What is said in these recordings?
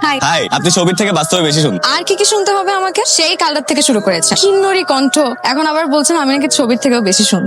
High high, আপনি ছবির থেকে বাস্তবে বেশি শুনুন। আর কি কি শুনতে হবে আমাকে? সেই কালার থেকে শুরু করেছে, কিন্নরি কণ্ঠ, এখন আবার বলছেন আমি নাকি ছবির থেকেও বেশি শুন।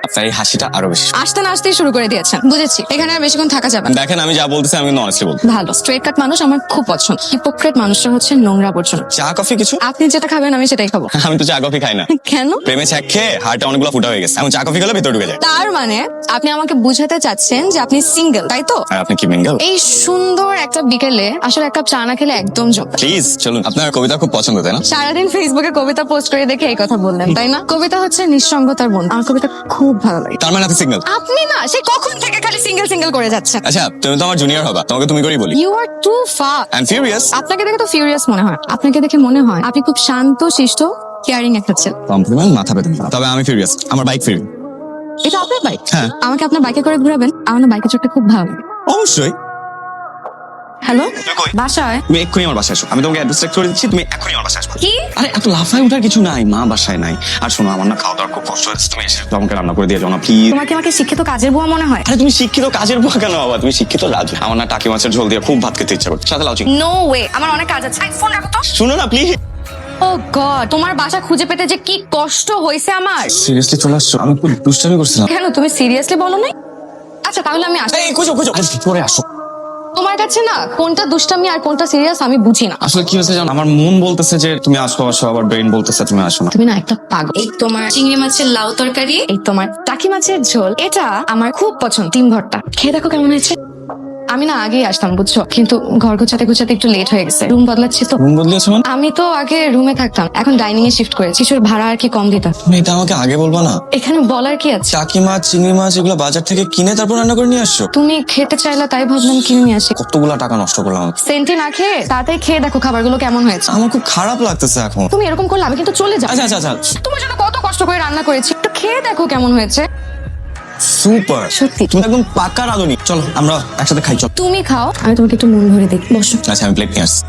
আপনার এই হাসিটা আরো বেশি। আসতে না আসতেই শুরু করে দিয়েছেন, বুঝেছি। এখানে আর বেশিক্ষণ থাকা যাবে না। দেখেন, আমি যা বলতেছি আমি কিন্তু অনেস্টলি বলবো। ভালো, স্ট্রেট কাট মানুষ আমার খুব পছন্দ। হিপোক্রেট মানুষটা হচ্ছে নোংরা আবর্জনা। চা কফি কিছু? আপনি যেটা খাবেন আমি সেটাই খাবো। আমি তো চা কফি খাই না। কেন? প্রেমে ছ্যাক খেয়ে হার্টে অনেকগুলো ফুটা হয়ে গেছে, এখন চা কফি খেলে ভেতরে ঢুকে যায়। তার মানে আপনি আমাকে বুঝাতে চাচ্ছেন যে আপনি সিঙ্গেল, তাই তো? আর আপনি কি মিঙ্গল? এই সুন্দর একটা বিকেলে আসলে এক কাপ চা না খেলে একদম জমবে। প্লিজ চলুন, আপনার কবিতা খুব পছন্দ, তাই না? সারাদিন ফেসবুকে কবিতা পোস্ট করে দেখে এই কথা বললেন, তাই না? কবিতা হচ্ছে নিঃসঙ্গতার বন্ধু। আমার কবিতা খুব ভালো লাগে। তার মানে আপনি সিঙ্গেল? আপনি না সেই কখন থেকে খালি সিঙ্গেল সিঙ্গেল করে যাচ্ছেন। আচ্ছা, তুমি তো আমার জুনিয়র হবা, তোমাকে তুমি করেই বলি। You are too far. I am furious. আপনাকে দেখে তো ফিউরিয়াস মনে হয়। আপনাকে দেখে মনে হয় আপনি খুব শান্ত শিষ্ট কেয়ারিং একটা ছেলে। কমপ্লিমেন্ট মাথা পেতেন না। তবে আমি ফিউরিয়াস, আমার বাইক ফিরি। এটা আপনার বাইক? হ্যাঁ। আমাকে আপনার বাইকে করে ঘুরাবেন? আমার না বাইকে চড়তে খুব ভালো লাগে। অবশ্যই। হ্যালো, তুমি কই? বাসায়। তুমি এক্ষুনি আমার বাসায় আসো, আমি তোমাকে অ্যাড্রেস চেক করে দিচ্ছি, তুমি এক্ষুনি আমার বাসায় আসো। কি? আরে এত লাফায় ওঠার কিছু নাই, মা বাসায় নাই। আর শোনো, আমার না খাওয়া দাওয়ার খুব কষ্ট হচ্ছে, তুমি এসে আমাকে রান্না করে দিয়ে যাও না প্লিজ। তোমাকে আমাকে শিক্ষিত কাজের বুয়া মনে হয়? আরে তুমি শিক্ষিত কাজের বুয়া কেন বাবা, তুমি শিক্ষিত রাজু। আমার না টাকি মাছের ঝোল দিয়ে খুব ভাত খেতে ইচ্ছা করছে, সাথে লাউ চিংড়ি। নো ওয়ে, আমার অনেক কাজ আছে। ফোন রাখো তো। শুনো না প্লিজ। ও গড, তোমার বাসা খুঁজে পেতে যে কি কষ্ট হয়েছে আমার। সিরিয়াসলি চলে আসছো? আমি খুব দুষ্টামি করছিলাম। কেন, তুমি সিরিয়াসলি বলো নাই? আচ্ছা তাহলে আমি আসি। এই খুঁজো খুঁজো, পরে আসো। তোমার কাছে না কোনটা দুষ্টামি আর কোনটা সিরিয়াস আমি বুঝি না। আসলে কি হয়েছে জানো, আমার মন বলতেছে যে তুমি আসো আসো, আবার ব্রেন বলতেছে তুমি আসো না। তুমি না একটা পাগল। এই তোমার চিংড়ি মাছের লাউ তরকারি, এই তোমার টাকি মাছের ঝোল, এটা আমার খুব পছন্দ। ডিম ভর্তা খেয়ে দেখো কেমন হয়েছে। আমি না আগেই আসতাম বুঝছো, কিন্তু ঘর গোছাতে গোছাতে একটু লেট হয়ে গেছে। রুম বদলাচ্ছি তো। মন বদলেছো মানে? আমি তো আগে রুমে থাকতাম, এখন ডাইনিং এ শিফট করেছি। কিছুর ভাড়া আর কি কম দিতাম। তুমি এটা আমাকে আগে বলবা না? এখানে বলার কি আছে? টাকি মাছ চিংড়ি মাছ এগুলো বাজার থেকে কিনে তারপর রান্না করে নিয়ে আসছো? তুমি খেতে চাইলে তাই ভাবলাম কিনে নিয়ে আসি। কতগুলা টাকা নষ্ট করলাম। সেন্টি না খেয়ে তাড়াতাড়ি খেয়ে দেখো খাবারগুলো কেমন হয়েছে। আমার খুব খারাপ লাগতেছে এখন। তুমি এরকম করলে আমি কিন্তু চলে যাবো। আচ্ছা আচ্ছা আচ্ছা, তোমার জন্য কত কষ্ট করে রান্না করেছি, একটু খেয়ে দেখো কেমন হয়েছে। সুপার। সত্যি। তুমি একদম পাকা রাঁধুনি। চলো আমরা একসাথে খাই, চল। তুমি খাও, আমি তোমাকে একটু মন ভরে দেখি। বসো। আচ্ছা আমি প্লেট নিয়ে আসছি।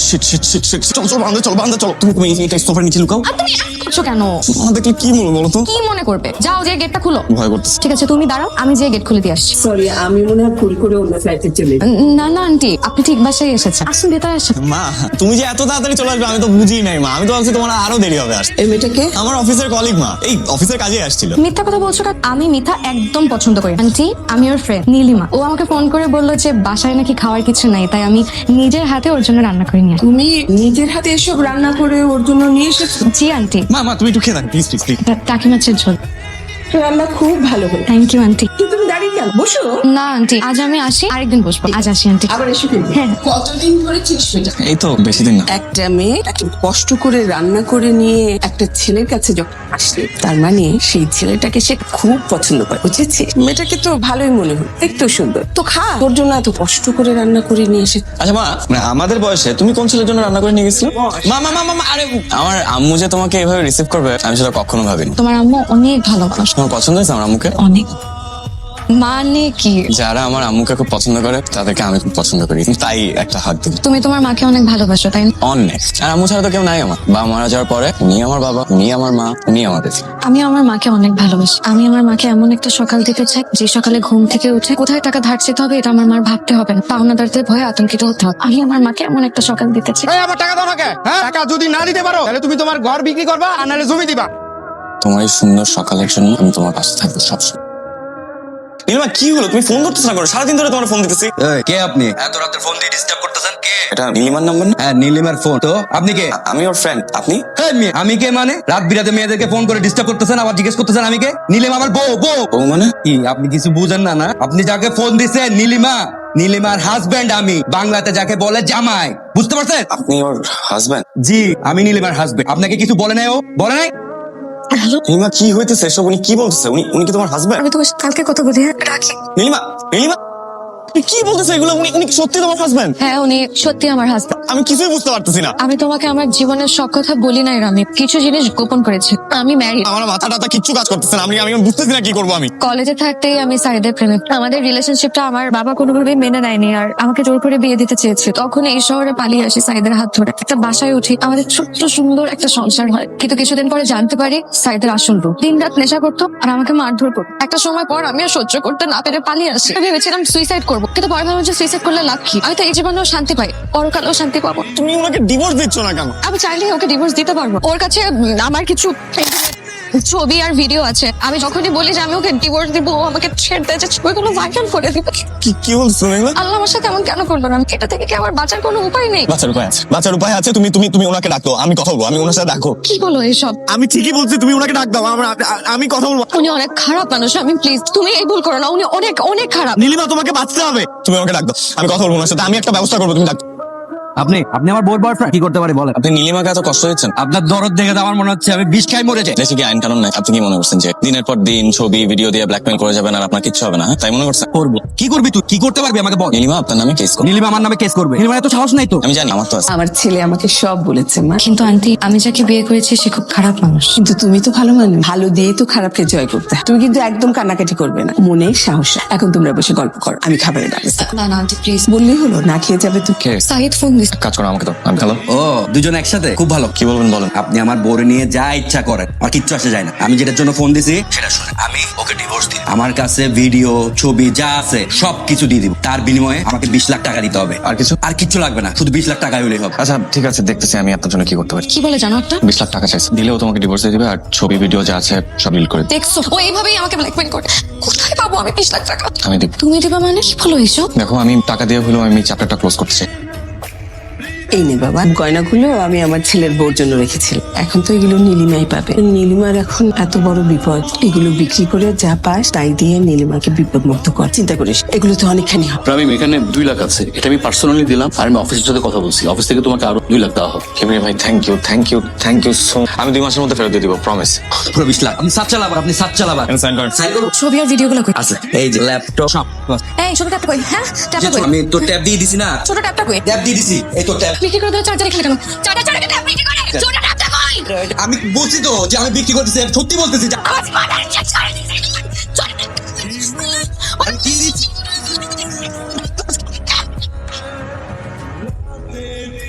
শিট শিট শিট শিট, চলো চলো বান্দা, চলো বান্দা, চলো। তুমি এটা সোফার নিচে লুকাও। আর তুমি এমন করছো কেন? মা দেখলে কি বলবো বলো তো? কি মনে করবে? যাও, যে গেটটা খুলো। ভয় করতেছে। ঠিক আছে তুমি দাঁড়াও, আমি যে গেট খুলে দিয়ে আসছি। সরি, আমি মনে হয় ভুল করে অন্য ফ্লাইটে চলে গেছি। না না আন্টি, আপনি ঠিক বাসায় এসেছেন। আসুন ভেতরে আসুন। মা, তুমি যে এত তাড়াতাড়ি চলে আসবে আমি তো বুঝি নাই মা। আমি তো ভাবছি তোমার আরো দেরি হবে আসতে। এই মেয়েটাকে আমার অফিসের কলিগ মা, এই অফিসের কাজে আসছিল। মিথ্যা কথা বলছো কেন? আমি মিথ্যা একদম পছন্দ করি না। আন্টি, আমি ওর ফ্রেন্ড নীলিমা। ও আমাকে ফোন করে বললো যে বাসায় নাকি খাওয়ার কিছু নাই, তাই আমি নিজের হাতে ওর জন্য রান্না করে নিয়ে আসি। তুমি নিজের হাতে এসব রান্না করে ওর জন্য নিয়ে এসেছো? জি আন্টি, মা মা, তুমি একটু খেয়ে থাকো প্লিজ প্লিজ প্লিজ। এটা টাকি মাছের ঝোল। রান্না খুব ভালো হলো। Thank you aunty. কিন্তু তুমি দাঁড়িয়ে কেন? বসো। না আন্টি, আজ আমি আসি, আরেকদিন বসবো। আজ আসি আন্টি। আবার এসে ফেলবে। হ্যাঁ। কতদিন ধরে চিনিস মেয়েটা? এই তো বেশি দিন না। একটা মেয়ে এত কষ্ট করে রান্না করে নিয়ে একটা ছেলের কাছে যখন আসে, তার মানে সেই ছেলেটাকে সে খুব পছন্দ করে, বুঝেছি? মেয়েটাকে তো ভালোই মনে হয়, দেখতেও সুন্দর। তো খা, তোর জন্য এত কষ্ট করে রান্না করে নিয়ে এসে। আচ্ছা মা, মানে আমাদের বয়সে তুমি কোন ছেলের জন্য রান্না করে নিয়ে গেছিলে? মা মা মা মা, আরে আমার আম্মু যে তোমাকে এভাবে রিসিভ করবে আমি সেটা কখনো ভাবিনি। তোমার আম্মু অনেক ভালো মানুষ। তোমার পছন্দ হয়েছে আমার আম্মুকে? অনেক। মানে কি? যারা আমার আম্মুকে খুব পছন্দ করে তাদেরকে আমি খুব পছন্দ করি, তাই একটা হাত দিই। তুমি তোমার মাকে অনেক ভালোবাসো, তাই না? অনেক। আর আম্মু ছাড়া তো কেউ নাই আমার। বাবা মারা যাওয়ার পরে উনি আমার বাবা, উনি আমার মা, উনি আমাদের। আমি আমার মাকে অনেক ভালোবাসি। আমি আমার মাকে এমন একটা সকাল দিতে চাই যে সকালে ঘুম থেকে উঠে কোথায় টাকা ধার চেতে হবে এটা আমার মার ভাবতে হবে না, পাওনাদারদের ভয়ে আতঙ্কিত হতে হবে। আমি আমার মাকে এমন একটা সকাল দিতে চাই। এই আমার টাকা দাও নাকি? হ্যাঁ, টাকা যদি না দিতে পারো তাহলে তুমি তোমার ঘর বিক্রি করবা আর নাহলে জমি দিবা। তোমার এই সুন্দর সকালের জন্য আমি তোমার পাশে থাকবো সবসময়। নীলিমা কি হলো, তুমি ফোন করতেছ না? করো, সারাদিন ধরে তোমার ফোন দিতেছি। এই, কে আপনি এত রাতে ফোন দিয়ে ডিস্টার্ব করতেছেন? কে? এটা নীলিমার নাম্বার না? হ্যাঁ, নীলিমার ফোন। তো আপনি কে? আমি ওর ফ্রেন্ড। আপনি? হ্যাঁ, আমি কে মানে? রাত বিরাতে মেয়েদেরকে ফোন করে ডিস্টার্ব করতেছেন, আবার জিজ্ঞেস করতেছেন আমি কে? নীলিমা আমার বউ। বউ ও মানে? কি আপনি কিছু বুঝেন না? না, আপনি যাকে ফোন দিছেন নীলিমা, নীলিমার হাজবেন্ড আমি, বাংলাতে যাকে বলে জামাই, বুঝতে পারছেন? আপনি ওর হাজবেন্ড? জি, আমি নীলিমার হাজবেন্ড। আপনাকে কিছু বলে নাই? ও বলে নাই? হ্যালো, নীলিমা কি হইতেছে এসব? উনি কি বলতেছে? উনি উনি কি তোমার হাজবেন্ড? আমি তোমার সাথে কালকে কথা বলি। হ্যাঁ, রাখি। নীলিমা, নীলিমা তুমি কি বলতেছে এগুলো? উনি উনি কি সত্যি তোমার হাজবেন্ড? হ্যাঁ, উনি সত্যি আমার হাজবেন্ড। আমি কিছুই বুঝতে পারতেছি না। আমি তোমাকে আমার জীবনের সব কথা বলি নাই রামি, কিছু জিনিস গোপন করেছি। আমি ম্যারিড। আমার মাথা টাথা কিচ্ছু কাজ করতেছে না। আমি আমি বুঝতেছি না কি করবো আমি। কলেজে থাকতেই আমি সাইদের প্রেমে। আমাদের রিলেশনশিপটা আমার বাবা কোনোভাবেই মেনে নেয়নি আর আমাকে জোর করে বিয়ে দিতে চেয়েছে। তখন এই শহরে পালিয়ে আসি সাইদের হাত ধরে, একটা বাসায় উঠি, আমাদের ছোট্ট সুন্দর একটা সংসার হয়। কিন্তু কিছুদিন পরে জানতে পারি সাইদের আসল রূপ। দিন রাত নেশা করতো আর আমাকে মারধর করতো। একটা সময় পর আমি আর সহ্য করতে না পেরে পালিয়ে আসি। আমি ভেবেছিলাম সুইসাইড করবো, করবো, কিন্তু পরে ভাবলাম যে সুইসাইড করলে লাভ কি? আমি তো এই জীবনেও শান্তি পাই, পরকালেও শান্তি পাবো। তুমি ওনাকে ডিভোর্স দিচ্ছ না কেন? আমি চাইলে ওকে ডিভোর্স দিতে পারবো। ওর কাছে আমার কিছু ছবি আর ভিডিও আছে। আমি যখনই বলি যে আমি ওকে ডিভোর্স দিব, ও আমাকে ছেড়ে দেয়, যে ছবিগুলো ভাইরাল করে দিবে। কি বলছো মেঘলা? আল্লাহ আমার সাথে এমন কেন করলো না? এটা থেকে কি আমার বাঁচার কোনো উপায় নেই? বাচ্চার উপায় আছে, বাচ্চার উপায় আছে। তুমি তুমি তুমি ওনাকে ডাকো, আমি কথা বলবো, আমি ওনার সাথে ডাকো। কি বলো এসব? আমি ঠিকই বলছি, তুমি ওনাকে ডাক দাও, আমি কথা বলবো। উনি অনেক খারাপ মানুষ, আমি প্লিজ তুমি এই ভুল করো না। উনি অনেক অনেক খারাপ। নীলিমা তোমাকে বাঁচতে হবে, তুমি আমাকে ডাক দাও, আমি কথা বলবো ওনার সাথে, আমি একটা ব্যবস্থা করবো, তুমি ডাক। আপনি আমার বউর বয়ফ্রেন্ড, কি করতে পারি বলেন? আপনি নীলিমাকে এত কষ্ট দিচ্ছেন? আপনার দরদ দেখে তো আমার মনে হচ্ছে আমি বিষ খাই মরে যাই। দেশে কি আইন কানুন নাই? আপনি কি মনে করছেন যে দিনের পর দিন ছবি ভিডিও দিয়ে ব্ল্যাকমেল করে যাবেন আর আপনার কিচ্ছু হবে না? তাই মনে করছেন? করবো কি করবি তুই? কি করতে পারবি আমাকে বল। নীলিমা আপনার নামে কেস করো। নীলিমা আমার নামে কেস করবে? নীলিমা এত সাহস নাই তো? আমি জানি, আমার তো আছে। আমার ছেলে আমাকে সব বলেছে মা, কিন্তু আন্টি, আমি যাকে বিয়ে করেছি সে খুব খারাপ মানুষ। কিন্তু তুমি তো ভালো মানুষ, ভালো দিয়ে তো খারাপকে জয় করতে হয়। তুমি কিন্তু একদম কান্নাকাটি করবে না, মনে সাহস। এখন তোমরা বসে গল্প করো, আমি খাবারের ব্যবস্থা করবো। না না আন্টি প্লিজ। বললেই হলো, না খেয়ে যাবে তুমি। সাহিদ ফোন দিস। কাজ করো, আমাকে তো আমি হ্যালো। ও দুজন একসাথে, খুব ভালো। কি বলবেন বলেন। আপনি আমার বউরে নিয়ে যা ইচ্ছা করেন, আর কিচ্ছু আসে যায় না। আমি যেটার জন্য ফোন দিছি সেটা শুনে আমি ওকে ডিভোর্স দিই। আমার কাছে ভিডিও ছবি যা আছে সব কিছু দিয়ে দিব। তার বিনিময়ে আমাকে 20 লাখ টাকা দিতে হবে। আর কিছু? আর কিচ্ছু লাগবে না, শুধু 20 লাখ টাকা হলেই হবে। আচ্ছা ঠিক আছে, দেখতেছি আমি আপনার জন্য কি করতে পারি। কি বলে জানো একটা? 20 লাখ টাকা চাইছে, দিলেও তোমাকে ডিভোর্স দিয়ে দিবে আর ছবি ভিডিও যা আছে সব ডিলিট করে দিবে। দেখছো ও এইভাবেই আমাকে ব্ল্যাকমেল করে। কোথায় পাবো আমি 20 লাখ টাকা? আমি দিব। তুমি দিবা মানে? কি বলো এইসব? দেখো আমি টাকা দিয়ে হলেও আমি চ্যাপ্টারটা ক্লোজ করতে চাই। এই নে বাবা, গয়নাগুলো আমি আমার ছেলের বউর জন্য রেখেছিলাম। এখন তো এগুলো নীলিমাই পাবে। নীলিমার এখন এত বড় বিপদ, এগুলো বিক্রি করে যা পাস তাই দিয়ে নীলিমাকে বিপদ মুক্ত কর। চিন্তা করিস, এগুলো তো অনেকখানি হবে। রামিম, এখানে 2 লাখ আছে, এটা আমি পার্সোনালি দিলাম, আর আমি অফিসের সাথে কথা বলছি, অফিস থেকে তোমাকে আরো 2 লাখ দেওয়া হবে। কেমিরি ভাই থ্যাংক ইউ সো। আমি 2 মাসের মধ্যে ফেরত দিয়ে দিব, প্রমিস। পুরো 20 লাখ। আপনি সাত চালাবার, আপনি সাত চালাবার। সাইন করেন। সাইন করুন। ছবি আর ভিডিওগুলো কই? আছে এই যে ল্যাপটপ সব। এই ছোট ট্যাপটা কই? হ্যাঁ ট্যাপটা কই? আমি তো ট্যাব দিয়ে দিছি না। ছোট ট্যাপটা কই? ট্যাব দিয়ে দিছি, এই তো ট্যাব। বিক্রি করে দাও। চার্জার এখানে কেন? চার্জার ট্যাপ বিক্রি করে। ছোট ট্যাপটা কই? আমি বলছি তো যে আমি বিক্রি করতেছি, আমি সত্যি বলতেছি। আজ মাদার চেক করে দিছি। ছোট ট্যাপটা। আমি দিয়ে দিচ্ছি।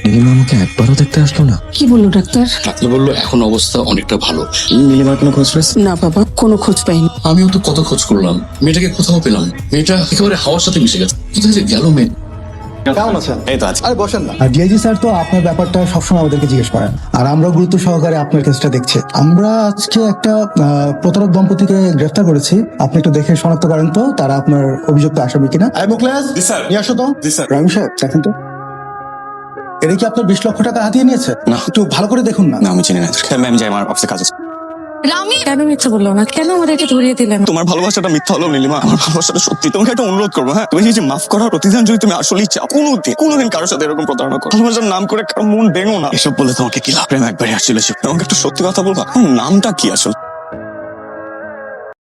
নীলিমা আমাকে একবারও দেখতে আসলো না। কি বললো ডাক্তার? ডাক্তার বললো এখন অবস্থা অনেকটা ভালো। নীলিমার কোনো খোঁজ পেয়েছে? না বাবা, কোনো খোঁজ পাইনি। আমিও তো কত খোঁজ করলাম, মেয়েটাকে কোথাও পেলাম না। মেয়েটা একেবারে হাওয়ার সাথে মিশে গেছে। কোথায় যে গেল মেয়ে? কেমন আছেন? এই তো আছে। আরে বসেন না। আর ডিআইজি স্যার তো আপনার ব্যাপারটা সবসময় আমাদেরকে জিজ্ঞেস করেন, আর আমরা গুরুত্ব সহকারে আপনার কেসটা দেখছি। আমরা আজকে একটা প্রতারক দম্পতিকে গ্রেফতার করেছি। আপনি একটু দেখে শনাক্ত করেন তো তারা আপনার অভিযুক্ত আসামি কিনা। I Mukhles, G sir. নিয়ে আসো তো। জি স্যার। রামি সাহেব দেখেন তো, এটা কি আপনার 20 লক্ষ টাকা হাতিয়ে নিয়েছে? না। একটু ভালো করে দেখুন না। না আমি চিনি না। ম্যাম যাই, আমার অফিসে কাজ আছে। রামি কেন মিথ্যা বললো না? কেন আমাদেরকে ধরিয়ে দিলেন? তোমার ভালোবাসাটা মিথ্যা হলো নীলিমা, আমার ভালোবাসাটা সত্যি। তোমাকে একটা অনুরোধ করবো, হ্যাঁ, তুমি যে মাফ করার প্রতিদান যদি তুমি আসলেই চাও, কোনোদিন কারোর সাথে এরকম প্রতারণা করো। ভালোবাসার নাম করে কারো মন ভেঙো না। এসব বলে তোমাকে কি লাভ? প্রেম একবারই আসছিল। আমাকে একটা সত্যি কথা বলবা, আমার নামটা কি আসলে?